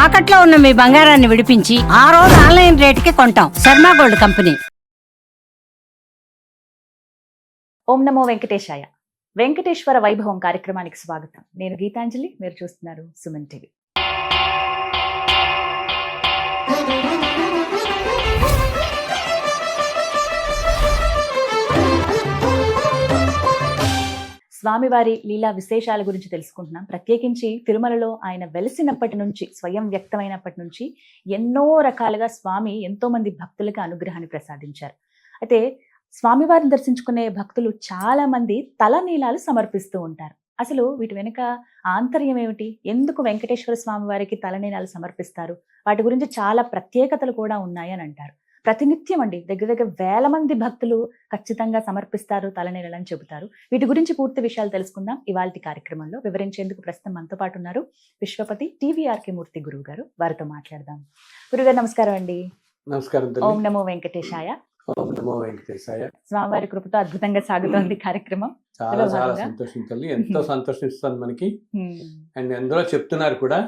తాకట్లో ఉన్న మీ బంగారాన్ని విడిపించి ఆ రోజు ఆన్లైన్ రేటుకి కొంటాం. Sharma gold company. ఓం నమో వెంకటేశాయ. వెంకటేశ్వర వైభవం కార్యక్రమానికి స్వాగతం. నేను గీతాంజలి, మీరు చూస్తున్నారు సుమన్ టీవీ. స్వామివారి లీలా విశేషాల గురించి తెలుసుకుంటున్నాం. ప్రత్యేకించి తిరుమలలో ఆయన వెలిసినప్పటి నుంచి, స్వయం వ్యక్తమైనప్పటి నుంచి ఎన్నో రకాలుగా స్వామి ఎంతో మంది భక్తులకు అనుగ్రహాన్ని ప్రసాదించారు. అయితే స్వామివారిని దర్శించుకునే భక్తులు చాలా మంది తలనీలాలు సమర్పిస్తూ ఉంటారు. అసలు వీటి వెనుక ఆంతర్యం ఏమిటి? ఎందుకు వెంకటేశ్వర స్వామి వారికి తలనీలాలు సమర్పిస్తారు? వాటి గురించి చాలా ప్రత్యేకతలు కూడా ఉన్నాయని అంటారు. ప్రతినిత్యం అండి దగ్గర దగ్గర వేల మంది భక్తులు ఖచ్చితంగా సమర్పిస్తారు తలనీలని చెబుతారు. వీటి గురించి పూర్తి విషయాలు తెలుసుకుందాం ఇవాల్టి కార్యక్రమంలో. వివరించేందుకు ప్రస్తుతం మనతో పాటు ఉన్నారు విశ్వపతి టీవీఆర్కే మూర్తి గురువు గారు. వారితో మాట్లాడదాం. గురుగారు నమస్కారం అండి. నమస్కారం. ఓం నమో వెంకటేశాయ. ఓం నమో వెంకటేశాయ. స్వామివారి కృపతో అద్భుతంగా సాగుతోంది కార్యక్రమం. చాలా చాలా సంతోషం తల్లి, ఎంతో సంతోషిస్తుంది మనకి. అండ్ అందులో చెప్తున్నారు కూడా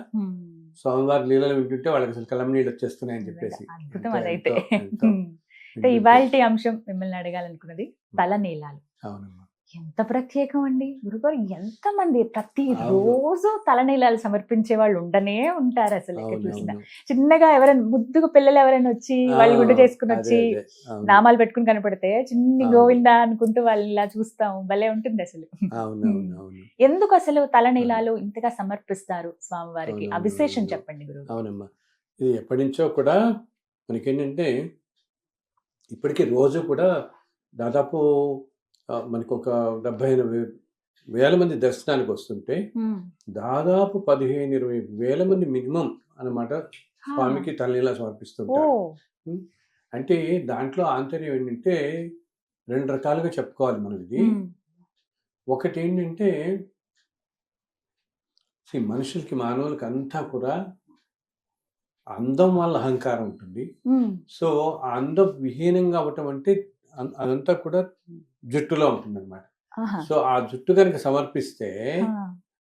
స్వామివారి లీలలు వింటుంటే వాళ్ళకి అసలు కలం నీళ్ళు వచ్చేస్తున్నాయని చెప్పేసి. అద్భుతం అదైతే. ఇవాల్టి అంశం మిమ్మల్ని అడగాలనుకున్నది తలనీలాలు. అవునమ్మా. ఎంత ప్రత్యేకం అండి గురుగారు. ఎంత మంది ప్రతి రోజు తలనీలాలు సమర్పించే వాళ్ళు ఉండనే ఉంటారు. అసలు చూసిన చిన్నగా ఎవరైనా ముద్దుగా పిల్లలు ఎవరైనా వచ్చి వాళ్ళు గుడ్డ చేసుకుని వచ్చి నామాలు పెట్టుకుని కనపడితే చిన్ని గోవిందా అనుకుంటూ వాళ్ళని ఇలా చూస్తాం. భలే ఉంటుంది అసలు. ఎందుకు అసలు తలనీలాలు ఇంతగా సమర్పిస్తారు స్వామివారికి? ఆ విశేషం చెప్పండి గురువు. అవునమ్మా, ఇది ఎప్పటి నుంచో కూడా మనకేంటంటే ఇప్పటికీ రోజు కూడా దాదాపు మనకు ఒక 70,000 మంది దర్శనానికి వస్తుంటే దాదాపు 15-20 వేల మంది మినిమం అన్నమాట స్వామికి తలనీలా సమర్పిస్తుంటారు. అంటే దాంట్లో ఆంతర్యం ఏంటంటే 2 రకాలుగా చెప్పుకోవాలి మనం. ఇది ఒకటి ఏంటంటే మనుషులకి, మానవులకి అంతా కూడా అందం వల్ల అహంకారం ఉంటుంది. సో ఆ అందం విహీనంగా అవ్వటం అంటే అదంతా కూడా జుట్టులో ఉంటుంది అనమాట. సో ఆ జుట్టు కనుక సమర్పిస్తే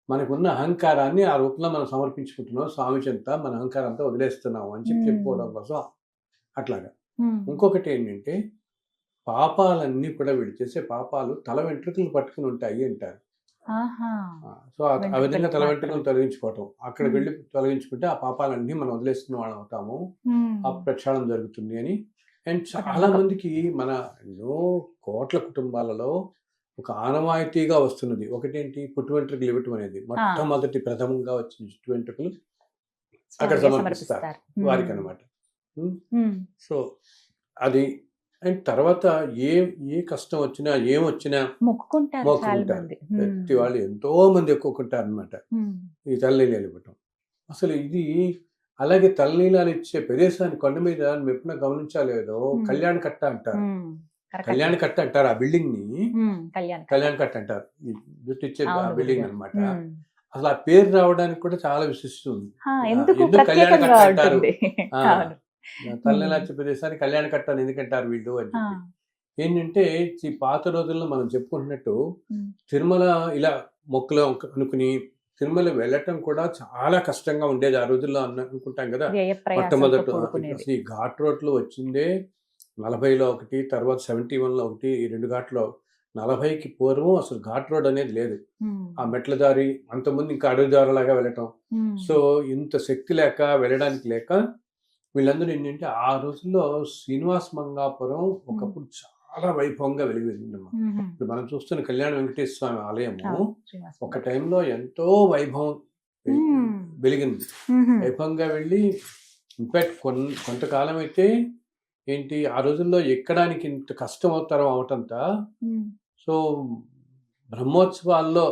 మనకున్న అహంకారాన్ని ఆ రూపంలో మనం సమర్పించుకుంటున్నాం, స్వామి చెంత మన అహంకారం అంతా వదిలేస్తున్నాం అని చెప్పుకోవడం కోసం అట్లాగా. ఇంకొకటి ఏంటంటే పాపాలన్నీ కూడా వీడు చేసే పాపాలు తల వెంట్రుకలు పట్టుకుని ఉంటాయి అంటారు. సో ఆ విధంగా తల వెంట్రుకలు తొలగించుకోవటం, అక్కడికి వెళ్ళి తొలగించుకుంటే ఆ పాపాలన్నీ మనం వదిలేసుకున్న వాళ్ళం అవుతాము, ఆ ప్రక్షాళన జరుగుతుంది అని. అండ్ చాలా మందికి మన ఎన్నో కోట్ల కుటుంబాలలో ఒక ఆనవాయితీగా వస్తున్నది ఒకటేంటి, పుట్టు వెంట్రుకలు ఇవ్వటం అనేది. మొట్టమొదటి ప్రథమంగా వచ్చిన జుట్టు వెంట్రుకలు అక్కడ సమర్పిస్తారు వారికి అనమాట. సో అది. అండ్ తర్వాత ఏ కష్టం వచ్చినా ఏమొచ్చినా మొక్కుకుంటారు. ప్రతి వాళ్ళు ఎంతో మంది ఎక్కుకుంటారు అనమాట ఈ తలనీలాలు ఇవ్వటం. అసలు ఇది అలాగే తలనీలాలు ఇచ్చే ప్రదేశాన్ని కొండ మీద ఎప్పుడైనా గమనించాలేదో కళ్యాణ కట్ట అంటారు. కళ్యాణ కట్ట అంటారు ఆ బిల్డింగ్ ని. కళ్యాణ కట్ట అంటారు ఈ జుట్టు ఇచ్చే బిల్డింగ్ అనమాట. అసలు ఆ పేరు రావడానికి కూడా చాలా విశిష్టం ఉంది. ఎందుకు కళ్యాణ కట్ట అంటారు? తలనీలా ఇచ్చే ప్రదేశాన్ని కళ్యాణ కట్ట అని ఎందుకంటారు వీళ్ళు అని చెప్పి ఏంటంటే, ఈ పాత రోజుల్లో మనం చెప్పుకుంటున్నట్టు తిరుమల ఇలా మొక్కులు అనుకుని తిరుమల వెళ్ళటం కూడా చాలా కష్టంగా ఉండేది ఆ రోజుల్లో అనుకుంటాం కదా. మొట్టమొదటి ఈ ఘాట్ రోడ్లు వచ్చిందే 40లో ఒకటి, తర్వాత 71లో ఒకటి. ఈ 2 ఘాట్లో 40కి పూర్వం అసలు ఘాట్ రోడ్ అనేది లేదు. ఆ మెట్ల దారి, అంతకుముందు ఇంకా అడవి దారిలాగా వెళ్ళటం. సో ఇంత శక్తి లేక వెళ్ళడానికి లేక వీళ్ళందరూ ఏంటంటే ఆ రోజుల్లో శ్రీనివాస మంగాపురం ఒకప్పుడు చాలా వైభవంగా వెలిగిందమ్మా. ఇప్పుడు మనం చూస్తున్న కళ్యాణ వెంకటేశ్వర స్వామి ఆలయము ఒక టైంలో ఎంతో వైభవం వెలిగింది. వైభవంగా వెళ్ళి ఇన్ఫాక్ట్ కొంతకాలం అయితే ఏంటి ఆ రోజుల్లో ఎక్కడానికి ఇంత కష్టమవుతారో అవటంతా. సో బ్రహ్మోత్సవాల్లో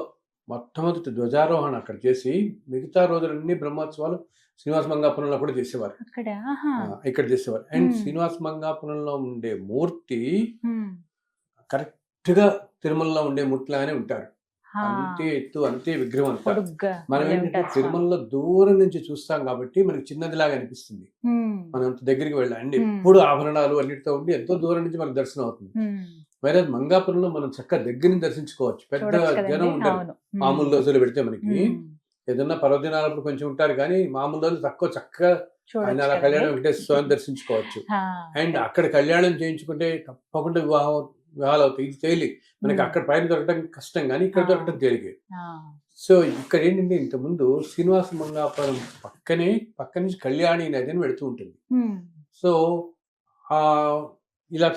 మొట్టమొదటి ధ్వజారోహణ అక్కడ చేసి మిగతా రోజులన్నీ బ్రహ్మోత్సవాలు శ్రీనివాస మంగాపురంలో కూడా చేసేవారు, ఇక్కడ చేసేవారు. అండ్ శ్రీనివాస మంగాపురంలో ఉండే మూర్తి కరెక్ట్ గా తిరుమలలో ఉండే మూర్తిలాగానే ఉంటారు. అంతే ఎత్తు, అంతే విగ్రహం అంతా. మనం ఏంటంటే తిరుమలలో దూరం నుంచి చూస్తాం కాబట్టి మనకి చిన్నదిలాగా అనిపిస్తుంది. మనం దగ్గరికి వెళ్ళండి ఎప్పుడు ఆభరణాలు అన్నిటితో ఉండి ఎంతో దూరం నుంచి మనకు దర్శనం అవుతుంది. వేరే మంగాపురంలో మనం చక్కగా దగ్గర నుంచి దర్శించుకోవచ్చు. పెద్ద జనం ఉండదు మామూలు రోజులు పెడితే మనకి. ఏదన్నా పర్వదినాలప్పుడు కొంచెం ఉంటారు కానీ మామూలు రోజు తక్కువ చక్కగా ఆయన చూడొచ్చు అలా కదండి. కళ్యాణం వెంకటేశ్వర స్వామిని దర్శించుకోవచ్చు. ఆ, అండ్ అక్కడ కళ్యాణం చేయించుకుంటే తప్పకుండా వివాహాలు అవుతాయి. ఇది తేలి మనకి అక్కడ పైన దొరకడం కష్టం కానీ ఇక్కడ దొరకడం తేలికే. ఆ, సో ఇక్కడ ఏంటంటే ఇంతకుముందు శ్రీనివాస మంగాపురం పక్క నుంచి కళ్యాణి నది అని వెళుతూ ఉంటుంది. ఉమ్, సో ఆ ఇలా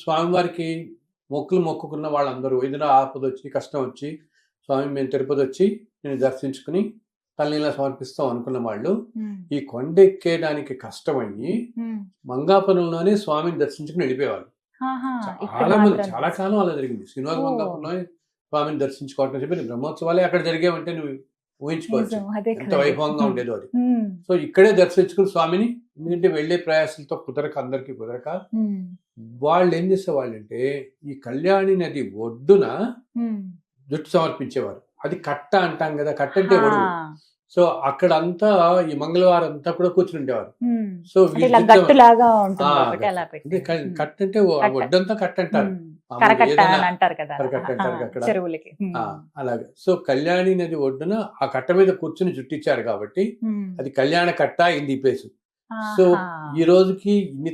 స్వామివారికి మొక్కుకున్న వాళ్ళందరూ ఏదైనా ఆపద వచ్చి కష్టం వచ్చి స్వామి మేము తిరుపతి వచ్చి నేను దర్శించుకుని తల్లిలా సమర్పిస్తాం అనుకున్న వాళ్ళు ఉమ్, ఈ కొండ ఎక్కేయడానికి కష్టమయ్యి ఉమ్. మంగాపురంలోనే స్వామిని దర్శించుకుని వెళ్ళిపోయేవాళ్ళు. ఆహా, ఇక్కడ చాలా మంది మాత్రం. చాలా కాలం అలా జరిగింది. శ్రీనివాస ఓ. మంగాపురంలోనే స్వామిని దర్శించుకోవటం చెప్పి బ్రహ్మోత్సవాలే అక్కడ జరిగేవంటే నువ్వు ఊహించుకోవచ్చు నిజం, అదే ఎంత కదండి. వైభవంగా ఉండేదో అది. ఉమ్, సో ఇక్కడే దర్శించుకుని స్వామిని, ఎందుకంటే వెళ్ళే ప్రయాసాలతో అందరికీ కుదరక ఉమ్, వాళ్ళు ఏం చేసేవాళ్ళు అంటే ఈ కళ్యాణి నది ఒడ్డున ఉమ్. జుట్టు సమర్పించేవారు. అది కట్ట అంటాం కదా, కట్ట అంటే ఒడుగు. ఆ, సో అక్కడంతా ఈ మంగళవారం అంతా కూడా కూర్చుని ఉండేవారు. ఉమ్. సో అంటే ఇలా గట్టు లాగా ఉంటుంది ఆ, ఒకటి అలా పెట్టి. కట్ట అంటే కట్ట. ఒడ్డంతా కట్ట అంటారు. ఉమ్, మామూలుగా కరకట్ట ఏదైనా అని అంటారు కదా, కరకట్ట అంటారు ఆ, అక్కడ. చెరువులకి. ఉమ్, అలాగే సో కళ్యాణి నది ఒడ్డున ఆ కట్ట మీద కూర్చుని జుట్టిచ్చారు కాబట్టి ఉమ్. అది కళ్యాణ కట్ట అయింది ఈ ప్లేసు. సో ఆహా. ఈ రోజుకి ఇన్ని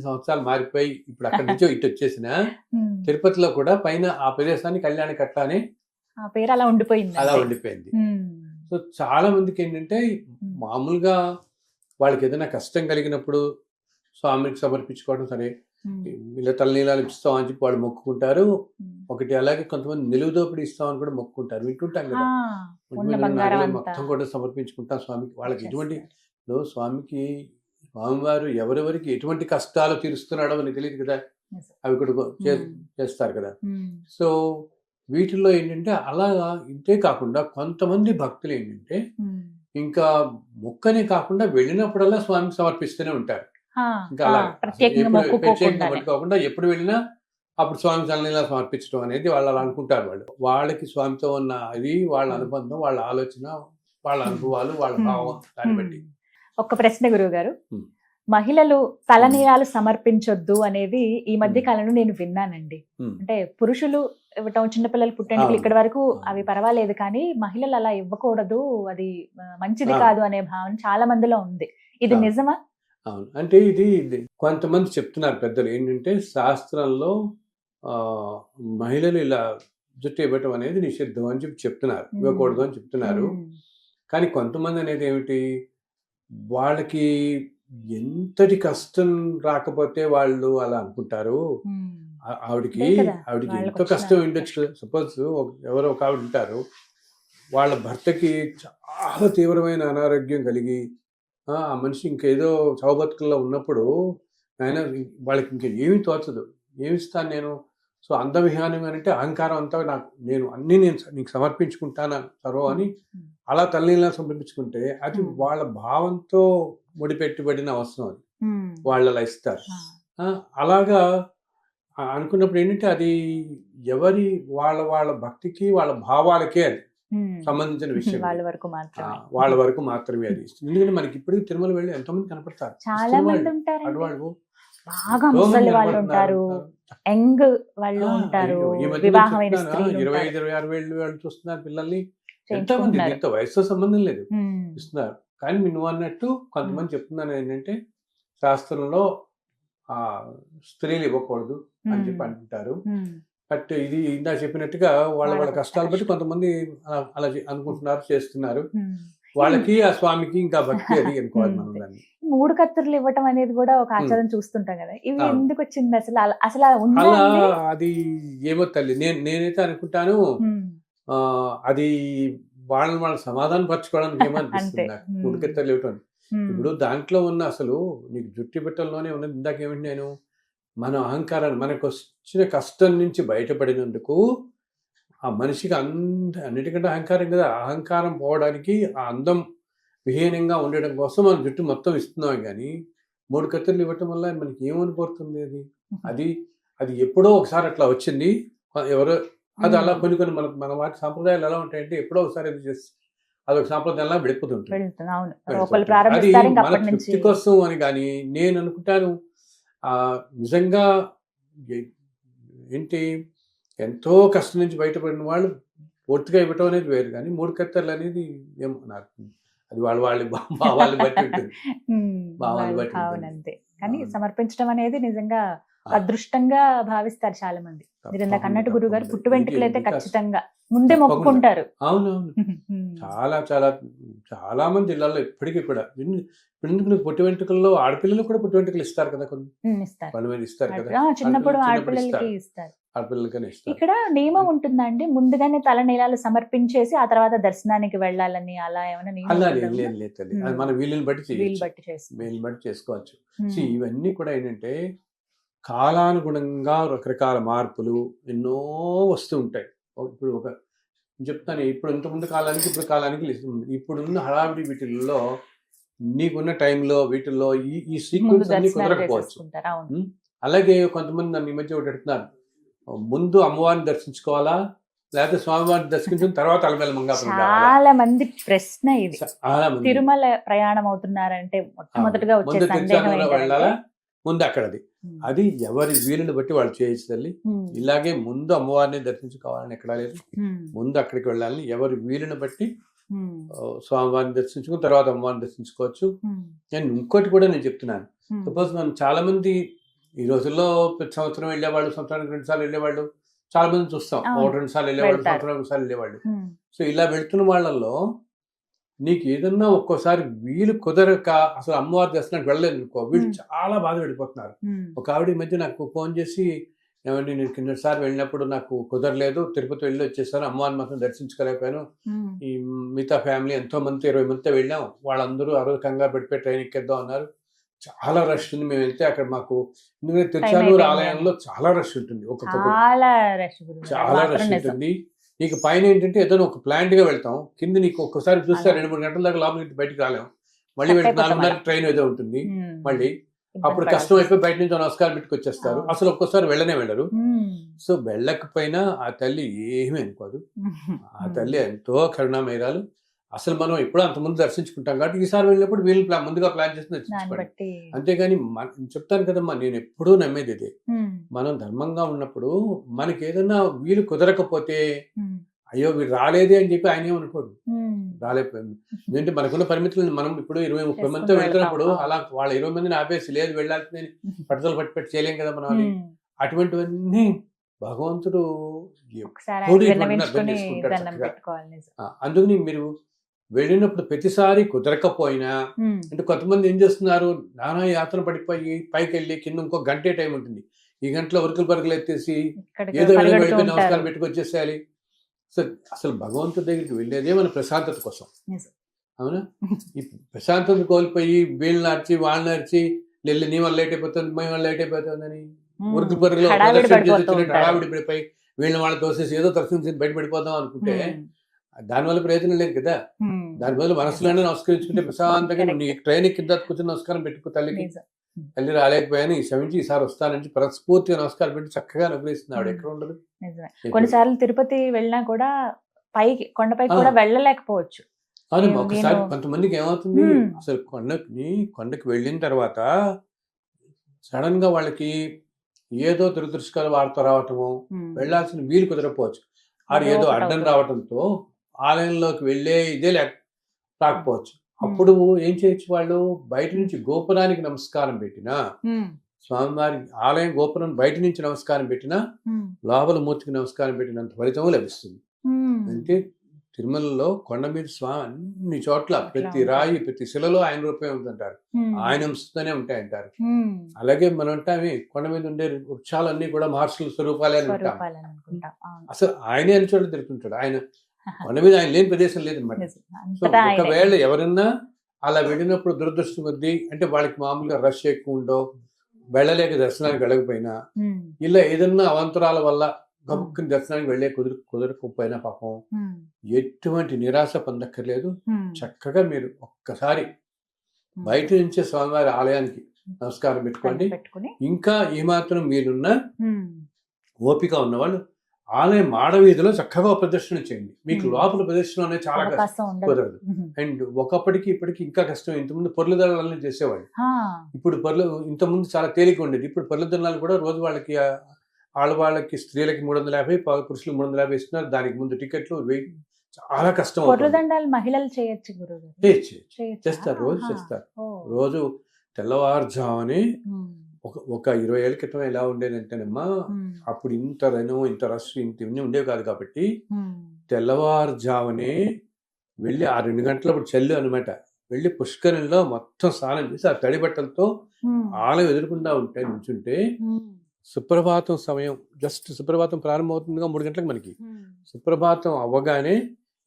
సంవత్సరాలు మారిపోయి ఇప్పుడు అక్కడి నుంచో ఇటు వచ్చేసిన ఉమ్. తిరుపతిలో కూడా పైన ఆ ప్రదేశాన్ని కళ్యాణ కట్ట అని ఆ పేరు అలా ఉండిపోయింది. అలా ఉండిపోయింది. ఉమ్, సో చాలా మందికి ఏంటంటే మామూలుగా వాళ్ళకి ఏదైనా కష్టం కలిగినప్పుడు స్వామికి సమర్పించుకోవడం సరే, ఉమ్, ఇలా తలనీలాలు ఇస్తాం అని చెప్పి వాళ్ళు మొక్కుకుంటారు. ఉమ్. ఒకటి అలాగే కొంతమంది నిలువు దోపిడీ ఇస్తామని కూడా మొక్కుకుంటారు, వింటుంటాం ఆ, కదా. ఉన్న నగలు బంగారం అంతా మొత్తం కూడా సమర్పించుకుంటాం స్వామికి. వాళ్ళకి ఎటువంటి చేస్తారు. స్వామివారు ఎవరెవరికి ఎటువంటి కష్టాలు తీరుస్తున్నాడో అని తెలియదు కదా, నిజం. అవి కూడా ఉమ్, చేస్తారు కదా. ఉమ్, సో వీటిల్లో ఏంటంటే అలాగా ఇంతే కాకుండా కొంతమంది భక్తులు ఏంటంటే ఉమ్. ఇంకా మొక్కనే కాకుండా వెళ్ళినప్పుడల్లా స్వామికి సమర్పిస్తూనే ఉంటారు. ఆ, ఇంకా ఆ, అలా ప్రత్యేకంగా ప్రత్యేకంగా మొక్కుకోకుండా. పట్టుకోకుండా ఎప్పుడు వెళ్ళినా అప్పుడు స్వామి తలనీలా సమర్పించడం అనేది వాళ్ళు అలా అనుకుంటారు. వాళ్ళకి స్వామితో ఉన్న అది వాళ్ళ అనుబంధం, వాళ్ళ ఆలోచన, వాళ్ళ అనుభవాలు, వాళ్ళ భావం దాన్ని బట్టి. ఒక ప్రశ్న గురువు గారు, ఉమ్. మహిళలు తలనీలాలు సమర్పించొద్దు అనేది ఈ మధ్య కాలంలో నేను విన్నానండి. ఉమ్. అంటే పురుషులు ఇవ్వటం, చిన్నపిల్లలు పుట్టేందుకు అవును. ఇక్కడ వరకు అవును. అవి పర్వాలేదు, కానీ మహిళలు అలా ఇవ్వకూడదు, అది మంచిది అవును. కాదు అనే భావన చాలా మందిలో ఉంది. ఇది అవును. నిజమా? అవును, అంటే ఇది కొంతమంది చెప్తున్నారు పెద్దలు ఏంటంటే శాస్త్రంలో మహిళలు ఇలా జుట్టు ఇవ్వటం అనేది నిషిద్ధం అని చెప్తున్నారు, ఇవ్వకూడదు అని చెప్తున్నారు. ఉమ్, కానీ కొంతమంది అనేది ఏమిటి, వాళ్ళకి ఎంతటి కష్టం రాకపోతే వాళ్ళు అలా అనుకుంటారు. ఉమ్. ఆవిడకి అదే కదా, ఆవిడకి వాళ్ళకి ఎంతో వచ్చిన కష్టం ఉండొచ్చు. సపోజ్ ఎవరో ఒక ఆవిడ ఉంటారు, వాళ్ళ భర్తకి చాలా తీవ్రమైన అనారోగ్యం కలిగి ఆ మనిషి ఇంకేదో చౌబతుకుల్లో ఉన్నప్పుడు ఆయన వాళ్ళకి ఇంకా ఏమీ తోచదు, ఏమిస్తాను నేను. సో అందవిహానం అంటే అహంకారం అంతా నేను నీకు సమర్పించుకుంటాను సర్వం అని అలా తల్లిలా సమర్పించుకుంటే అది వాళ్ళ భావంతో ముడిపెట్టుబడిన అవసరం, అది ఉమ్, వాళ్ళు అలా ఇస్తారు. అలాగా అనుకున్నప్పుడు ఏంటంటే అది ఎవరి వాళ్ళ భక్తికి వాళ్ళ భావాలకే అది ఉమ్. సంబంధించిన విషయం, వాళ్ళ వరకు మాత్రమే. వాళ్ళ వరకు మాత్రమే అది. ఎందుకంటే మనకి ఇప్పటికీ తిరుమల వెళ్ళి ఎంతో మంది కనపడతారు, చాలా మంది ఉంటారు, ఆడవాళ్ళు బాగా ముసలి వాళ్ళు ఉంటారు, యంగ్ వాళ్ళు ఉంటారు, వివాహమైన స్త్రీలు 25-26 ఏళ్ళు వాళ్ళు చూస్తున్నారు పిల్లల్ని, ఎంతమంది దీంతో వయసుతో సంబంధం లేదు ఇస్తున్నారు. కానీ నువ్వు అన్నట్టు కొంతమంది చెప్తున్నాను ఏంటంటే శాస్త్రంలో స్త్రీలు ఇవ్వకూడదు అని చెప్పి అంటుంటారు. బట్ ఇది ఇందా చెప్పినట్టుగా వాళ్ళ కష్టాలు బట్టి కొంతమంది అలా అనుకుంటున్నారు, చేస్తున్నారు. వాళ్ళకి ఆ స్వామికి ఇంకా భక్తి అది అనుకోవాలి మనం దాన్ని. 3 కత్తుర్లు ఇవ్వటం అనేది కూడా ఒక ఆచారం చూస్తుంటాం కదా, ఇవి ఎందుకు వచ్చింది అసలు? అసలు అలా అది ఏమో తల్లి, నేనైతే అనుకుంటాను అది వాళ్ళని సమాధానం పరచుకోవడానికి ఏమనిపిస్తుంది నాకు 3 కత్తుర్లు ఇవ్వటం. ఇప్పుడు దాంట్లో ఉన్న అసలు నీకు జుట్టు పెట్టల్లోనే ఉన్నది ఇందాకేమిటి, నేను మన అహంకారాన్ని, మనకు వచ్చిన కష్టం నుంచి బయటపడినందుకు ఆ మనిషికి అన్నిటికంటే అహంకారం కదా, అహంకారం పోవడానికి ఆ అందం విహీనంగా ఉండడం కోసం మన జుట్టు మొత్తం ఇస్తున్నాం. కానీ 3 కత్తులు ఇవ్వటం వల్ల మనకి ఏమనిపోతుంది, అది అది ఎప్పుడో ఒకసారి అట్లా వచ్చింది ఎవరో, అది అలా కొన్ని మన వాటి సాంప్రదాయాలు ఎలా ఉంటాయంటే ఎప్పుడో ఒకసారి అది చేసి అదొక సాంప్రదాయంలా వెళ్ళిపోతుంటుంది. అది మన తృప్తి కోసం అని. కానీ నేను అనుకుంటాను నిజంగా ఏంటి ఎంతో కష్టం నుంచి బయటపడిన వాళ్ళు పూర్తిగా ఇవ్వటం అనేది వేరు, కానీ 3 కత్తెరలు అనేది ఏమో నాకు అది వాళ్ళ భావాన్ని బట్టి ఉంటుంది. భావాన్ని బట్టి ఉంటుంది. అంతే. కానీ అవును. సమర్పించడం అనేది నిజంగా ఆ. అదృష్టంగా భావిస్తారు చాలా మంది. మీరు ఇందాక తప్పకుండా, అన్నట్టు గురువు గారు తప్పకుండా. పుట్టు వెంట్రుకలు అయితే ఇది ఇంకా ఖచ్చితంగా ముందే తప్పకుండా. మొక్కుకుంటారు. అవునవును. చాలా చాలా చాలా మంది ఇళ్లలో ఇప్పటికీ కూడా ఇప్పుడు ఎందుకు నువ్వు పుట్టి వెంట్రుకల్లో ఆడపిల్లలు కూడా పుట్టి వెంట్రుకలు ఇస్తారు కదా, కొన్ని ఇస్తారు. వాళ్ళ మీద ఇస్తారు కదా, చిన్నప్పుడు చిన్నప్పుడు ఆడపిల్లలకి ఇస్తారు. ఇస్తారు. ఆడపిల్లలకనే ఇస్తారు. ఇక్కడ నియమం ఉంటుందా అండి, ముందుగానే తలనీలాలు సమర్పించేసి ఆ తర్వాత దర్శనానికి వెళ్ళాలని అలా ఏమైనా నియమం అలా ఉంటుందా? లేదు తల్లి, అది మన వీలుని బట్టి వీలు చేయొచ్చు, బట్టి చేస్తారు. వీలుని బట్టి చేసుకోవచ్చు. ఇవన్నీ కూడా ఏంటంటే కాలానుగుణంగా రకరకాల మార్పులు ఎన్నో వస్తూ ఉంటాయి. ఇప్పుడు చెప్తాను, ఇప్పుడు ఇంతకుముందు కాలానికి ఇప్పుడు కాలానికి ఇప్పుడున్న హడావిడి వీటిల్లో నీకున్న టైంలో వీటిల్లో ఈ సీక్వెన్స్ అన్ని కుదరకపోవచ్చు. అలాగే కొంతమంది నన్ను ఈ మధ్య ఒకటి అడుగుతున్నారు, ముందు అమ్మవారిని దర్శించుకోవాలా లేకపోతే స్వామివారిని దర్శించిన తర్వాత అలమేల మంగాపురం చాలా మంది ప్రశ్న ఇది. చాలా మంది తిరుమల ప్రయాణం అవుతున్నారంటే మొట్టమొదటిగా వచ్చే ముందు సందేహం తిరుచానూరు ఏంటంటే వెళ్ళాలా, ముందు అక్కడది, అది ఎవరి వీలుని బట్టి వాళ్ళు చేయొచ్చు తల్లి. ఇలాగే ముందు అమ్మవారిని దర్శించుకోవాలని ఎక్కడా లేదు, ముందు అక్కడికి వెళ్ళాలని ఎవరి వీలుని బట్టి స్వామివారిని దర్శించుకుని తర్వాత అమ్మవారిని దర్శించుకోవచ్చు. నేను ఇంకోటి కూడా నేను చెప్తున్నాను, సపోజ్ మనం చాలా మంది ఈ రోజుల్లో ప్రతి సంవత్సరం వెళ్ళేవాళ్ళు, సంవత్సరానికి 2 సార్లు వెళ్ళేవాళ్ళు చాలా మంది చూస్తాం, 1-2 సార్లు వెళ్ళేవాళ్ళు, సంవత్సరానికి 1 సార్లు వెళ్ళేవాళ్ళు. సో ఇలా వెళ్తున్న వాళ్ళల్లో నీకు ఏదన్నా ఒక్కోసారి వీలు కుదరక అసలు అమ్మవారి దర్శనానికి వెళ్ళలేదు అనుకో, వీళ్ళు చాలా బాధ పడిపోతున్నారు. ఒక ఆవిడ ఈ మధ్య నాకు ఫోన్ చేసి, ఏమండి నేను కిందసారి వెళ్ళినప్పుడు నాకు కుదరలేదు, తిరుపతి వెళ్ళి వచ్చేసాను, అమ్మవారిని మాత్రం దర్శించుకోలేకపోయాను, ఈ మిగతా ఫ్యామిలీ ఎంతో మంది 20 మందితో వెళ్ళాం, వాళ్ళందరూ ఆ రోజు కంగారు పడిపోయి ట్రైన్ ఎక్కేద్దాం అన్నారు, చాలా రష్ ఉంది, మేము వెళ్తే అక్కడ మాకు ఎందుకంటే తిరుచానూరు ఆలయంలో చాలా రష్ ఉంటుంది, చాలా రష్ ఉంటుంది. నీకు పైన ఏంటంటే ఏదైనా ఒక ప్లాంట్ గా వెళ్తాం, కింద నీకు ఒక్కసారి చూస్తే 2-3 గంటల దాకా లోపలికి బయటకు రాలేం, మళ్ళీ 4:30 ట్రైన్ ఏదో ఉంటుంది, మళ్ళీ అప్పుడు కష్టం అయిపోయి బయట నుంచి నమస్కారం పెట్టుకొచ్చేస్తారు, అసలు ఒక్కోసారి వెళ్ళరు. సో వెళ్ళకపోయినా ఆ తల్లి ఏమీ అనుకోదు, ఆ తల్లి ఎంతో కరుణామయురాలు. అసలు మనం ఎప్పుడో అంతకుముందు దర్శించుకుంటాం కాబట్టి ఈసారి వెళ్ళినప్పుడు వీళ్ళు ముందుగా ప్లాన్ చేసి దర్శించుకోండి. అంతేగాని చెప్తాను కదమ్మా, నేను ఎప్పుడూ నమ్మేది ఇదే, మనం ధర్మంగా ఉన్నప్పుడు మనకి ఏదన్నా వీలు కుదరకపోతే అయ్యో వీడు రాలేదే అని చెప్పి ఆయన ఏమనుకోడు, రాలేకపోయింది ఎందుకంటే మనకున్న పరిమితులు, మనం ఇప్పుడు 20-30 మందితో వెళ్తున్నప్పుడు అలా వాళ్ళ 20 మందిని ఆపేసి లేదు వెళ్ళాల్సిందని పట్టుదల పట్టి చేయలేం కదా మనం. అది అటువంటివన్నీ భగవంతుడు అర్థం చేసుకుంటాడు. అందుకని మీరు వెళ్ళినప్పుడు ప్రతిసారి కుదరకపోయినా, అంటే కొంతమంది ఏం చేస్తున్నారు, నానా యాత్ర పడిపోయి పైకి వెళ్ళి కింద ఇంకో గంటే టైం ఉంటుంది, ఈ గంటలో పరుగులు ఎత్తేసి ఏదో వెళ్ళిపోయి నమస్కారం పెట్టుకొచ్చేసేయాలి. సో అసలు భగవంతుడి దగ్గరికి వెళ్ళేదే మన ప్రశాంతత కోసం, అవునా? ఈ ప్రశాంతత కోల్పోయి వీళ్ళు నడిచి వాళ్ళు నడిచి వెళ్ళి నీ వల్ల లేట్ అయిపోతుంది, మేము వల్ల లేట్ అయిపోతుందని ఉరుకులు పరుగులో హడావిడి పడిపోయి వీళ్ళని వాళ్ళ తోసేసి ఏదో దర్శనం బయటపడిపోదాం అనుకుంటే దానివల్ల ప్రయోజనం లేదు కదా. దానివల్ల మనసులోనే నమస్కరించుకుంటే ప్రశాంతంగా నీ ట్రైన్ కింద కూర్చొని నమస్కారం పెట్టుకో, తల్లికి తల్లి రాలేకపోయాను ఈసారి వస్తానని ప్రస్ఫూర్తిగా నమస్కారం పెట్టి చక్కగా అనుగ్రహిస్తుంది ఆవిడ, ఎక్కడ ఉండదు. కొన్నిసార్లు తిరుపతి వెళ్ళినా కూడా పైకి కొండపైకి కూడా వెళ్ళలేకపోవచ్చు. అవును, ఒకసారి కొంతమందికి ఏమవుతుంది, అసలు కొండకి వెళ్ళిన తర్వాత సడన్ గా వాళ్ళకి ఏదో దురదృష్టకాల వార్త రావటము, వెళ్లాల్సిన వీలు కుదరకపోవచ్చు, అది ఏదో అడ్డం రావటంతో ఆలయంలోకి వెళ్ళే ఇదే రాకపోవచ్చు. అప్పుడు ఏం చేయొచ్చు, వాళ్ళు బయట నుంచి గోపురానికి నమస్కారం పెట్టినా, స్వామివారి ఆలయం గోపురం బయట నుంచి నమస్కారం పెట్టినా, లోపల మూర్తికి నమస్కారం పెట్టినంత ఫలితం లభిస్తుంది. అంటే తిరుమలలో కొండ మీద స్వామి అన్ని చోట్ల ప్రతి రాయి ప్రతి శిలలో ఆయన రూపమే ఉందంటారు, ఆయన అంశతోనే ఉంటాయంటారు. అలాగే మనం అంటామే కొండ మీద ఉండే వృక్షాలన్నీ కూడా మహర్షుల స్వరూపాలే అని ఉంటాం, అసలు ఆయనే అని చోట తిరుగుతుంటాడు. ఆయన కొండ మీద ఆయన లేని ప్రదేశం లేదనమాట. సో ఒకవేళ ఎవరన్నా అలా వెళ్ళినప్పుడు దురదృష్టం కొద్దీ, అంటే వాళ్ళకి మామూలుగా రష్ ఎక్కువ ఉండో వెళ్ళలేక దర్శనానికి వెళ్ళకపోయినా, ఇలా ఏదన్నా అవంతరాల వల్ల గబుక్కుని దర్శనానికి వెళ్ళే కుదరకపోయినా పాపం ఎటువంటి నిరాశ పొందక్కర్లేదు. చక్కగా మీరు ఒక్కసారి బయట నుంచే స్వామివారి ఆలయానికి నమస్కారం పెట్టుకోండి. ఇంకా ఏమాత్రం మీరున్న ఓపిక ఉన్నవాళ్ళు ఆలయం మాడవీధిలో చక్కగా ప్రదర్శన చేయండి. మీకు లోపల ప్రదర్శన అనేది చాలా కష్టం, కుదరదు. అండ్ ఒకప్పటికి ఇప్పటికి ఇంకా కష్టం. ఇంతకుముందు పొర్ల దళాలని చేసేవాళ్ళు, ఇప్పుడు ఇంతకుముందు చాలా తేలిక ఉండేది, ఇప్పుడు పొర్ల దళాలు కూడా రోజు వాళ్ళకి వాళ్ళకి స్త్రీలకి 350, పురుషులకు 350 ఇస్తున్నారు. దానికి ముందు టికెట్లు చాలా కష్టం అవుతుంది. పొర్లదండాలు మహిళలు చేయొచ్చు గురువు చేయొచ్చు. చేస్తారు, రోజు చేస్తారు. రోజు తెల్లవారుజామునే ఒక 20 ఏళ్ళ క్రితం ఎలా ఉండేదంటేనమ్మా, అప్పుడు ఇంత ఇంత రష్ ఇవన్నీ ఉండేవి కాదు కాబట్టి తెల్లవారుజామునే వెళ్ళి ఆ 2 గంటలప్పుడు చల్లు అనమాట, వెళ్ళి పుష్కరంలో మొత్తం స్నానం చేసి ఆ తడి బట్టలతో ఆలయం ఎదురుకుండా నుంచుంటే సుప్రభాతం సమయం, జస్ట్ సుప్రభాతం ప్రారంభమవుతుందిగా 3 గంటలకు మనకి. సుప్రభాతం అవ్వగానే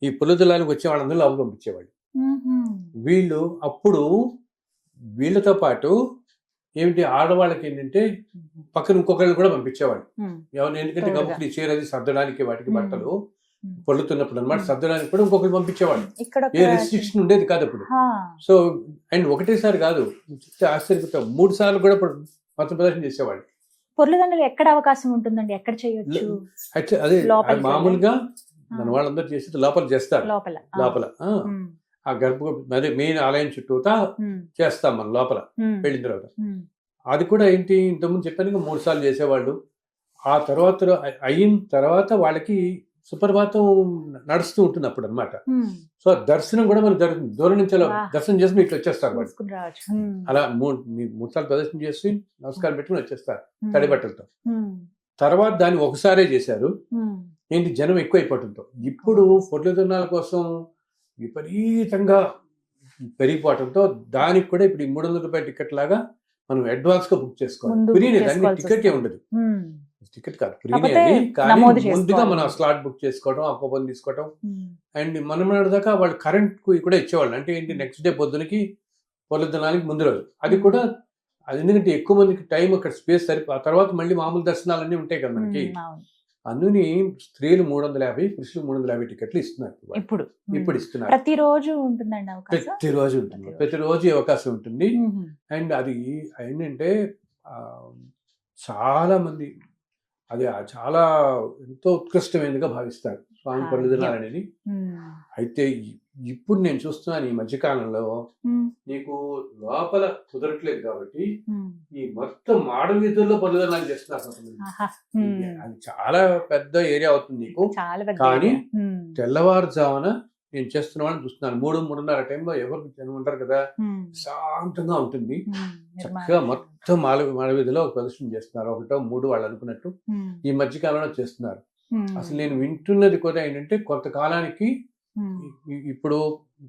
ఈ పుల్లదలానికి వచ్చే వాళ్ళందరూ లోపల పంపించేవాళ్ళు. వీళ్ళు అప్పుడు వీళ్ళతో పాటు ఏమిటి ఆడవాళ్ళకి ఏంటంటే పక్కన ఇంకొకళ్ళు కూడా పంపించేవాళ్ళు. ఎవరు, ఎందుకంటే గబుక్కుని చీర అది సర్దడానికి, వాటికి బట్టలు పొల్లుతున్నప్పుడు అనమాట సర్దడానికి కూడా ఇంకొకరు పంపించేవాళ్ళు. ఏ రెస్ట్రిక్షన్ ఉండేది కాదు అప్పుడు. సో అండ్ ఒకటేసారి కాదు, ఆశ్చర్యపోతాం, 3 సార్లు కూడా మత ప్రదర్శన చేసేవాళ్ళు. పొర్లదండలు ఎక్కడ అవకాశం ఉంటుందండి, ఎక్కడ చేయొచ్చు? అదే మామూలుగా మన వాళ్ళందరూ చేసేది లోపల చేస్తారు. లోపల ఆ అదే మెయిన్ ఆలయం చుట్టూతా చేస్తాం మనం లోపల వెళ్ళిన తర్వాత. అది కూడా ఏంటి, ఇంతకుముందు చెప్పాను 3 సార్లు చేసేవాళ్ళు. ఆ తర్వాత అయిన తర్వాత వాళ్ళకి సుప్రభాతం నడుస్తూ ఉంటుంది అప్పుడు అనమాట. సో దర్శనం కూడా మనకు జరుగుతుంది. దూరం నుంచి దర్శనం చేసుకుని ఇట్లా వచ్చేస్తారు వాళ్ళు. అలా 3 సార్లు ప్రదర్శన చేసి నమస్కారం పెట్టుకుని వచ్చేస్తారు తడి బట్టలతో. తర్వాత దాన్ని ఒకసారే చేశారు. ఏంటి, జనం ఎక్కువైపోవడంతో ఇప్పుడు పొర్లదండాల కోసం విపరీతంగా పెరిగిపోవడంతో దానికి కూడా ఇప్పుడు 300 రూపాయల టికెట్ లాగా మనం అడ్వాన్స్ గా బుక్ చేసుకోవాలి. ఫ్రీనే, దానికి టికెట్ ఉండదు. టికెట్ కాదు, ఫ్రీనే అది. కానీ ముందుగా మనం స్లాట్ బుక్ చేసుకోవడం, ఆ కూపన్ తీసుకోవడం. అండ్ మనం దాకా వాళ్ళు కరెంట్ కూడా ఇచ్చేవాళ్ళు. అంటే ఏంటి, నెక్స్ట్ డే పొద్దునకి పొర్లదండానికి ముందు రోజు. అది కూడా అది ఎందుకంటే ఎక్కువ మందికి టైం అక్కడ స్పేస్ ఆ తర్వాత మళ్ళీ మామూలు దర్శనాలన్నీ ఉంటాయి కదా మనకి. అందుని స్త్రీలు 350, పురుషులు 350 టికెట్లు ఇస్తున్నారు ఇప్పుడు ఇస్తున్నారు. ప్రతిరోజు ఉంటుందండి అవకాశం? ప్రతిరోజు ఉంటుంది, ప్రతిరోజు అవకాశం ఉంటుంది. అండ్ అది ఏంటంటే చాలా మంది అది చాలా ఎంతో ఉత్కృష్టమైనదిగా భావిస్తారు స్వామి పొర్లదండాలు అనేది. అయితే ఇప్పుడు నేను చూస్తున్నాను ఈ మధ్యకాలంలో నీకు లోపల కుదరట్లేదు కాబట్టి ఈ మొత్తం మాడవీధుల్లో పొర్లదండాలు చేస్తున్నారు. అది చాలా పెద్ద ఏరియా అవుతుంది నీకు. కానీ తెల్లవారుజామున నేను చేస్తున్న వాళ్ళని చూస్తున్నాను. 3-3:30 టైంలో ఎవరు జనం ఉంటారు కదా, శాంతంగా ఉంటుంది. చక్కగా మొత్తం మాడవీధిలో ప్రదర్శన చేస్తున్నారు. 1-3 వాళ్ళు అనుకున్నట్టు ఈ మధ్యకాలంలో చేస్తున్నారు. అసలు నేను వింటున్నది కూడా ఏంటంటే, కొంతకాలానికి ఇప్పుడు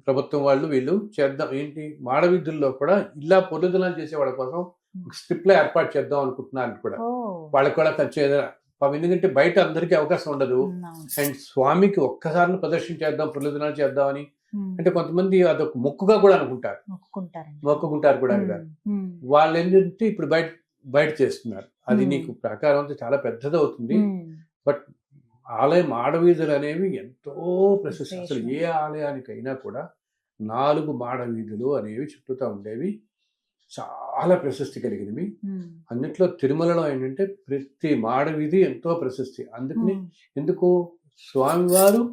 ప్రభుత్వం వాళ్ళు వీళ్ళు చేద్దాం ఏంటి, మాడవీధుల్లో కూడా ఇలా పొర్లదండాలు చేసే వాళ్ళ కోసం స్ట్రిప్లో ఏర్పాటు చేద్దాం అనుకుంటున్నారు కూడా. వాళ్ళకి కూడా ఎందుకంటే బయట అందరికీ అవకాశం ఉండదు. అండ్ స్వామికి ఒక్కసారి ప్రదర్శన చేద్దాం, పొర్లదండాలు చేద్దామని అంటే కొంతమంది అదొక మొక్కుగా కూడా మొక్కుకుంటారు కూడా కదా. వాళ్ళు ఏంటంటే ఇప్పుడు బయట చేస్తున్నారు. అది నీకు ప్రకారం చాలా పెద్దది అవుతుంది. బట్ ఆలయం మాడవీధులు అనేవి ఎంతో ప్రశస్తి. అసలు ఏ ఆలయానికైనా కూడా 4 మాడవీధులు అనేవి చుట్టూతా ఉండేవి, చాలా ప్రశస్తి కలిగినవి. అన్నిట్లో తిరుమలలో ఏంటంటే ప్రతి మాడవీధి ఎంతో ప్రశస్తి. ఎందుకు స్వామివారు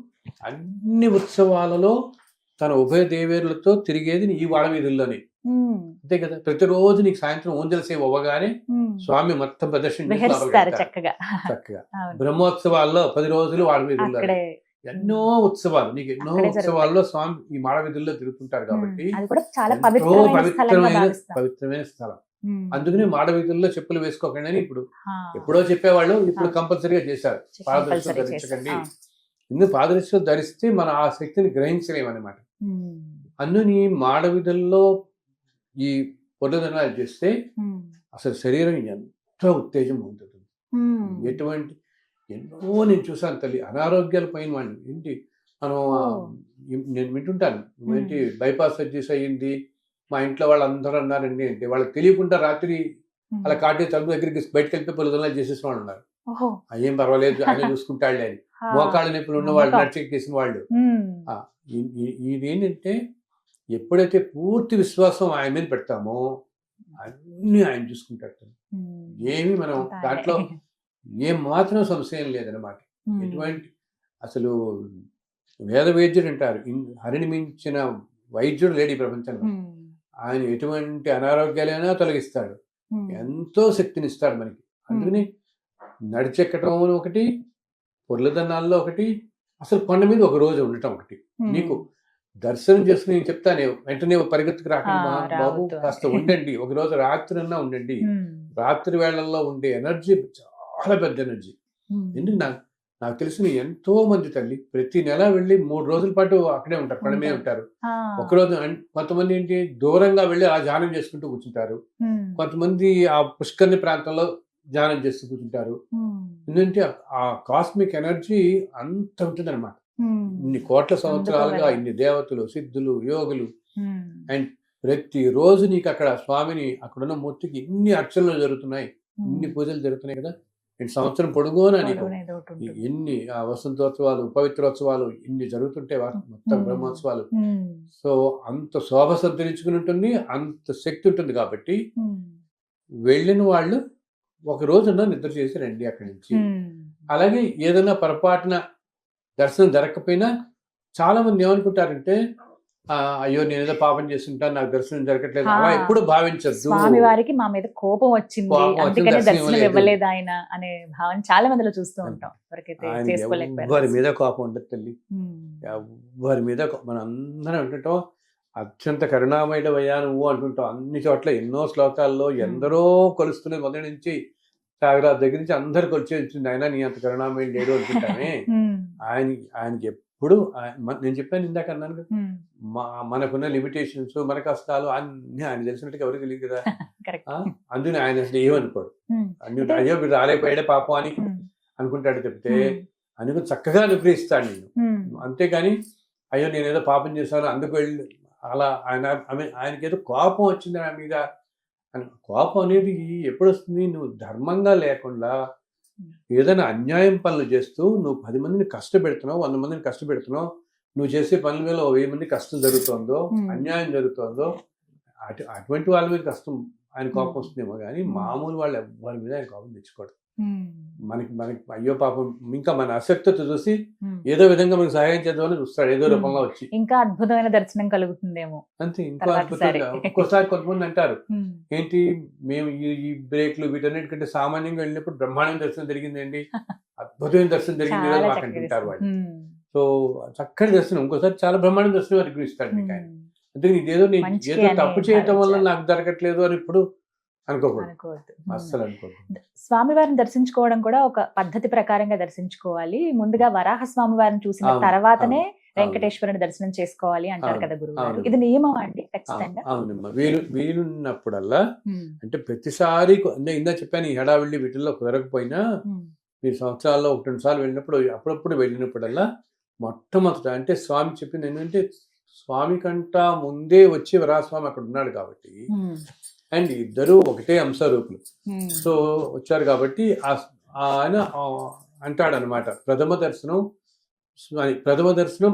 అన్ని ఉత్సవాలలో తన ఉభయ దేవేరులతో తిరిగేది ఈ మాడవీధుల్లోనే. అంతే కదా, ప్రతిరోజు నీకు సాయంత్రం ఊంజల సేవ అవ్వగానే స్వామి మొత్తం ప్రదర్శన చక్కగా. బ్రహ్మోత్సవాల్లో 10 రోజులు మాడవీధుల్లో ఎన్నో ఉత్సవాలు, నీకు ఎన్నో ఉత్సవాల్లో స్వామి ఈ మాడవీధుల్లో తిరుగుతుంటారు కాబట్టి ఎంతో పవిత్రమైన స్థలం. అందుకని మాడవీధుల్లో చెప్పులు వేసుకోకండి అని ఇప్పుడు ఎప్పుడో చెప్పేవాళ్ళు, ఇప్పుడు కంపల్సరీగా చేశారు. పాదరక్షలు ధరించకండి. ఎందుకు పాదరక్షలు ధరిస్తే మన ఆ శక్తిని గ్రహించలేమన్నమాట. అందుని మాడవీధుల్లో ఈ పొర్లదండాలు చేస్తే అసలు శరీరం ఎంతో ఉత్తేజం ఉంటుంది. ఎటువంటి ఎన్నో నేను చూసాను తల్లి, అనారోగ్యాల పైన వాళ్ళు ఏంటి, మనం నేను వింటుంటాను ఏంటి, బైపాస్ సర్జరీస్ అయ్యింది, మా ఇంట్లో వాళ్ళందరూ అన్నారండి అంటే వాళ్ళకి తెలియకుండా రాత్రి అలా కాటే తలుపు దగ్గరికి బయటకు వెళ్తే పొర్లదండాలు చేసేసిన వాళ్ళు ఉన్నారు. అయ్యేం పర్వాలేదు, ఆయన చూసుకుంటాళ్ళే అని. మోకాళ్ళ నొప్పులు ఉన్న వాళ్ళు, నడిచెక్కేసిన వాళ్ళు. ఇదేంటంటే ఎప్పుడైతే పూర్తి విశ్వాసం ఆయన మీద పెడతామో అన్ని ఆయన చూసుకుంటాడు. ఏమి మనం దాంట్లో ఏం మాత్రం సంశయం లేదనమాట. ఎటువంటి అసలు వేద వైద్యుడు అంటారు, హరిని మించిన వైద్యుడు లేడు ఈ ప్రపంచంలో. ఆయన ఎటువంటి అనారోగ్యాలైనా తొలగిస్తాడు, ఎంతో శక్తిని ఇస్తాడు మనకి. అందుకని నడిచెక్కటం ఒకటి, పొర్లదన్నాల్లో ఒకటి, అసలు కొండ మీద ఒక రోజు ఉండటం ఒకటి. నీకు దర్శనం చేసుకుని నేను చెప్తానే వెంటనే పరిగెత్తుకు రాకండి బాబు, కాస్త ఉండండి, ఒక రోజు రాత్రి అన్నా ఉండండి. రాత్రి వేళల్లో ఉండే ఎనర్జీ చాలా పెద్ద ఎనర్జీ. ఎందుకు నాకు తెలిసిన ఎంతో మంది తల్లి ప్రతి నెల వెళ్ళి 3 రోజుల పాటు అక్కడే ఉంటారు, కొండ మీద ఉంటారు. ఒకరోజు కొంతమంది ఏంటి దూరంగా వెళ్ళి ఆ ధ్యానం చేసుకుంటూ కూర్చుంటారు, కొంతమంది ఆ పుష్కర్ణి ప్రాంతంలో ధ్యానం చేస్తూ కూర్చుంటారు. ఎందుకంటే ఆ కాస్మిక్ ఎనర్జీ అంత ఉంటుంది అనమాట. ఇన్ని కోట్ల సంవత్సరాలుగా ఇన్ని దేవతలు, సిద్ధులు, యోగులు, అండ్ ప్రతి రోజు నీకు అక్కడ స్వామిని అక్కడున్న మూర్తికి ఇన్ని అర్చనలు జరుగుతున్నాయి, ఇన్ని పూజలు జరుగుతున్నాయి కదా. సంవత్సరం పొడుగునా నీకు ఎన్ని వసంతోత్సవాలు, పవిత్రోత్సవాలు ఇన్ని జరుగుతుంటే మొత్తం బ్రహ్మోత్సవాలు. సో అంత శోభ సంతరించుకుని ఉంటుంది, అంత శక్తి ఉంటుంది. కాబట్టి వెళ్ళిన వాళ్ళు ఒక రోజున నిద్ర చేసి రండి అక్కడి నుంచి. అలాగే ఏదైనా పొరపాటున దర్శనం జరగకపోయినా చాలా మంది ఏమనుకుంటారంటే, అయ్యో నేను ఏదో పాపం చేస్తుంటాను, నాకు దర్శనం జరగట్లేదు, అలా ఎప్పుడు భావించద్దు. స్వామి వారికి మా మీద కోపం వచ్చింది అందుకనే దర్శనం ఇవ్వలేదు ఆయన అనే భావన చాలా మందిలో చూస్తూ ఉంటాం. ఎవరి మీద కోపం ఉండదు తల్లి, ఎవరి మీద. మనం అందరం అంటుంటాం అత్యంత కరుణామయుడవయ్యా నువ్వు అంటుంటాం అన్ని చోట్ల, ఎన్నో శ్లోకాల్లో ఎందరో కొలుస్తున్నది మొదటి నుంచి త్యాగరాజు దగ్గర నుంచి అందరు కొలిచేసింది. ఆయన నీ అంత కరుణామయుడు లేడు అనుకుంటామే. ఆయనకి ఎప్పుడు నేను చెప్పాను ఇందాక అన్నాను కదా, మనకున్న లిమిటేషన్స్, మన కష్టాలు అన్ని ఆయన తెలిసినట్టుగా ఎవరికి తెలియదు కదా. అందుకని ఆయన అసలు ఏమనుకోడు, అయ్యో మీరు రాలేకపోయాడే పాపం అని అనుకుంటాడు తప్పితే అందుకు చక్కగా అనుగ్రహిస్తాడు నేను. అంతేగాని అయ్యో నేను ఏదో పాపం చేశాను అందుకు వెళ్ళి అలా ఆయనకి ఏదో కోపం వచ్చింది నా మీద. కోపం అనేది ఎప్పుడు వస్తుంది, నువ్వు ధర్మంగా లేకుండా ఏదైనా అన్యాయం పనులు చేస్తూ నువ్వు 10 మందిని కష్టపెడుతున్నావు, 100 మందిని కష్టపెడుతున్నావు, నువ్వు చేసే పనుల మీద 1000 మంది కష్టం జరుగుతుందో, అన్యాయం జరుగుతుందో, అటువంటి వాళ్ళ మీద కష్టం ఆయన కోపం వస్తుందేమో కానీ మామూలు వాళ్ళు ఎవరి మీద ఆయన కోపం తెచ్చుకోడు. మనకి అయ్యో పాపం ఇంకా మన అసక్తత చూసి ఏదో విధంగా మనకు సహాయం చేద్దామని చూస్తాడు, ఏదో రూపంలో వచ్చి. ఇంకా అద్భుతమైన దర్శనం కలుగుతుందేమో అంతే. ఇంకో అద్భుతంగా ఒక్కోసారి కొంతమంది అంటారు ఏంటి మేము ఈ బ్రేక్లు వీటన్నిటికంటే సామాన్యంగా వెళ్ళినప్పుడు బ్రహ్మాండం దర్శనం జరిగిందండి, అద్భుతమైన దర్శనం జరిగింది కదా మాకు అంటుంటారు వాళ్ళు. సో చక్కటి దర్శనం ఇంకోసారి చాలా బ్రహ్మాండం దర్శనం అనుగ్రహిస్తాడు మీకు ఆయన. అందుకే ఇదేదో నేను ఏదో తప్పు చేయటం వల్ల నాకు జరగట్లేదు అని ఇప్పుడు అనుకోకూడదు, అస్సలు అనుకోకూడదు. స్వామివారిని దర్శించుకోవడం కూడా ఒక పద్ధతి ప్రకారంగా దర్శించుకోవాలి. ముందుగా వరాహ స్వామివారిని చూసిన తర్వాతనే వెంకటేశ్వరుని దర్శనం చేసుకోవాలి అంటారు కదా గురువు. ఇది నియమం అండి ఖచ్చితంగా? అవునమ్మా, వీలున్నప్పుడల్లా, అంటే ప్రతిసారి ఇందా చెప్పాను ఈ హడావిడి వీటిల్లో కుదరకపోయినా మీరు సంవత్సరాల్లో 1-2 సార్లు వెళ్ళినప్పుడు అప్పుడప్పుడు వెళ్ళినప్పుడల్లా మొట్టమొదట అంటే స్వామి చెప్పింది ఏంటంటే, స్వామి కంటా ముందే వచ్చి వరాహస్వామి అక్కడ ఉన్నాడు కాబట్టి, అండ్ ఇద్దరు ఒకటే అంశరూపులు. సో వచ్చారు కాబట్టి ఆయన అంటాడనమాట, ప్రథమ దర్శనం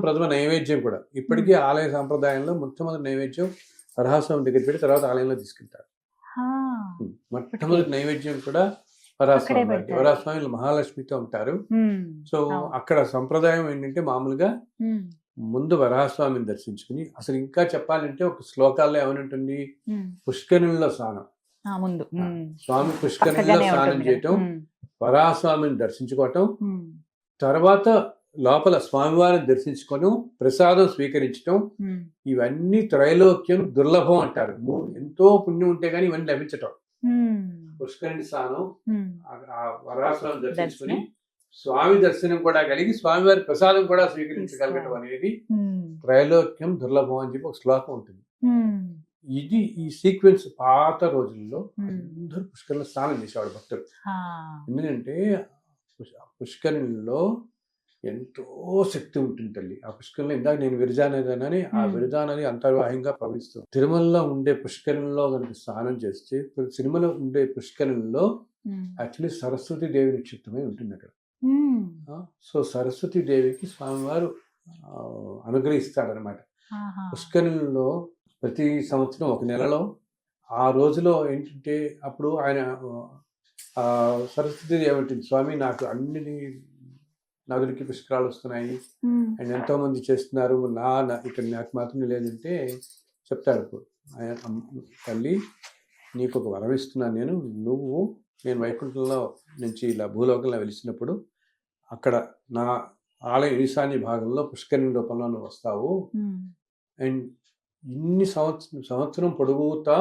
ప్రథమ నైవేద్యం కూడా ఇప్పటికీ ఆలయ సాంప్రదాయంలో మొట్టమొదటి నైవేద్యం వరాహస్వామి దగ్గర పెట్టి తర్వాత ఆలయంలో తీసుకెళ్తారు. మొట్టమొదటి నైవేద్యం కూడా వరాహస్వామి మహాలక్ష్మితో ఉంటారు. సో అక్కడ సంప్రదాయం ఏంటంటే మామూలుగా ముందు వరాహస్వామిని దర్శించుకుని, అసలు ఇంకా చెప్పాలంటే ఒక శ్లోకాల్లో ఏమనుంటుంది, పుష్కరిణిలో స్నానం, స్వామి పుష్కరిణిలో స్నానం చేయటం, వరాహస్వామిని దర్శించుకోవటం, తర్వాత లోపల స్వామివారిని దర్శించుకోవడం, ప్రసాదం స్వీకరించడం, ఇవన్నీ త్రైలోక్యం దుర్లభం అంటారు. ఎంతో పుణ్యం ఉంటే గానీ ఇవన్నీ లభించటం. పుష్కరిణి స్నానం, వరాహస్వామిని దర్శించుకుని స్వామి దర్శనం కూడా కలిగి స్వామివారి ప్రసాదం కూడా స్వీకరించగలగటం అనేది త్రైలోక్యం దుర్లభం అని చెప్పి ఒక శ్లోకం ఉంటుంది. ఇది ఈ సీక్వెన్స్ పాత రోజుల్లో అందరూ పుష్కరిణిలో స్నానం చేసేవాడు భక్తులు. ఎందుకంటే పుష్కరిణిలో ఎంతో శక్తి ఉంటుంది తల్లి. ఆ పుష్కరిణిలో ఇందాక నేను విరజానది, ఆ విరజానది అంతర్వాహంగా ప్రవహిస్తుంది. తిరుమలలో ఉండే పుష్కరిణిలో కనుక స్నానం చేస్తే, తిరుమల ఉండే పుష్కరిణిలో యాక్చువల్లీ సరస్వతి దేవి నిక్షిప్తమై ఉంటుంది అక్కడ. సో సరస్వతి దేవికి స్వామివారు అనుగ్రహిస్తాడనమాట. పుష్కరిణిలో ప్రతి సంవత్సరం ఒక నెలలో ఆ రోజులో ఏంటంటే అప్పుడు ఆయన సరస్వతి దేవి ఉంటుంది, స్వామి నాకు అన్ని నదులకి పుష్కరాలు వస్తున్నాయి అండ్ ఎంతో మంది చేస్తున్నారు, ఇక్కడ నాకు మాత్రమే లేదంటే చెప్తాడు ఆయన, తల్లి నీకు ఒక వరం ఇస్తున్నాను నేను, నువ్వు నేను వైకుంఠంలో నుంచి ఇలా భూలోకంలో వెలిసినప్పుడు అక్కడ నా ఆలయ ఈశాన్య భాగంలో పుష్కరిణి రూపంలో నువ్వు వస్తావు. అండ్ ఇన్ని సంవత్సరం పొడుగుతా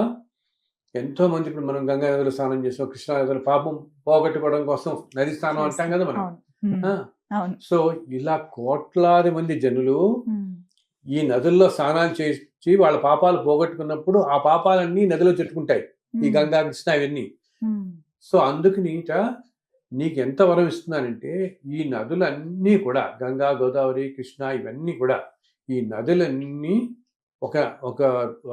ఎంతో మంది, ఇప్పుడు మనం గంగా నదిలో స్నానం చేసాం, కృష్ణా నదిలో పాపం పోగొట్టుకోవడం కోసం నది స్నానం అంటాం కదా మనం. సో ఇలా కోట్లాది మంది జనులు ఈ నదుల్లో స్నానాలు చేసి వాళ్ళ పాపాలు పోగొట్టుకున్నప్పుడు ఆ పాపాలన్నీ నదిలో చుట్టుకుంటాయి, ఈ గంగా కృష్ణ ఇవన్నీ. సో అందుకని నీకు ఎంత వరం ఇస్తున్నానంటే ఈ నదులన్నీ కూడా గంగా, గోదావరి, కృష్ణ ఇవన్నీ కూడా ఈ నదులన్నీ ఒక ఒక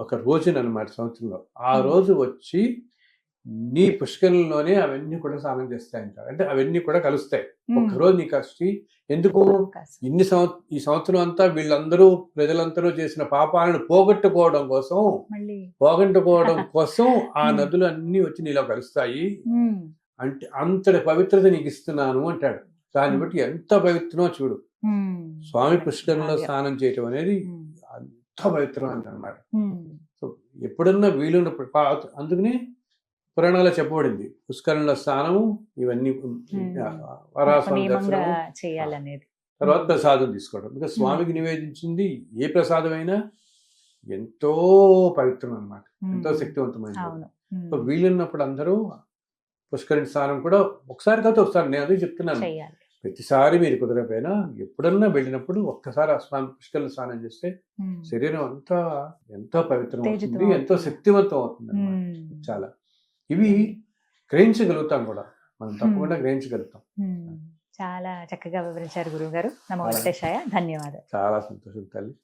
ఒక రోజున అనమాట సంవత్సరంలో, ఆ రోజు వచ్చి నీ పుష్కరంలోనే అవన్నీ కూడా స్నానం చేస్తాయంటారు. అంటే అవన్నీ కూడా కలుస్తాయి ఒక్కరోజు నీకు వచ్చి. ఎందుకు ఈ సంవత్సరం అంతా వీళ్ళందరూ ప్రజలందరూ చేసిన పాపాలను పోగొట్టుకోవడం కోసం ఆ నదులు అన్ని వచ్చి నీలో కలుస్తాయి. అంటే అంతటి పవిత్రత నీకు ఇస్తున్నాను అంటాడు. దాన్ని బట్టి ఎంత పవిత్రమో చూడు. స్వామి పుష్కరంలో స్నానం చేయటం అనేది అంత పవిత్రం అంటన్నమాట. సో ఎప్పుడన్నా వీలున్నప్పుడు, అందుకని పురాణాల్లో చెప్పబడింది పుష్కరంలో స్నానము, ఇవన్నీ వరాస్వామి దర్శనము, తర్వాత ప్రసాదం తీసుకోవడం. ఇంకా స్వామికి నివేదించింది ఏ ప్రసాదమైనా ఎంతో పవిత్రం అన్నమాట, ఎంతో శక్తివంతమైనది. సో వీలున్నప్పుడు అందరూ పుష్కరిణి స్నానం కూడా ఒకసారి కాదు ఒకసారి, నేను అదే చెప్తున్నాను, ప్రతిసారి మీరు కుదరకపోయినా ఎప్పుడన్నా వెళ్ళినప్పుడు ఒక్కసారి ఆ పుష్కరిణి స్నానం చేస్తే శరీరం అంతా ఎంతో పవిత్రం అవుతుంది, ఎంతో శక్తివంతం అవుతుంది అన్నమాట. చాలా ఇవి గ్రహించగలుగుతాం కూడా, మనం తప్పకుండా గ్రహించగలుగుతాం. చాలా చక్కగా వివరించారు గురువు గారు. నమో వెంకటేశాయ. ధన్యవాదాలు. చాలా సంతోషం తల్లి.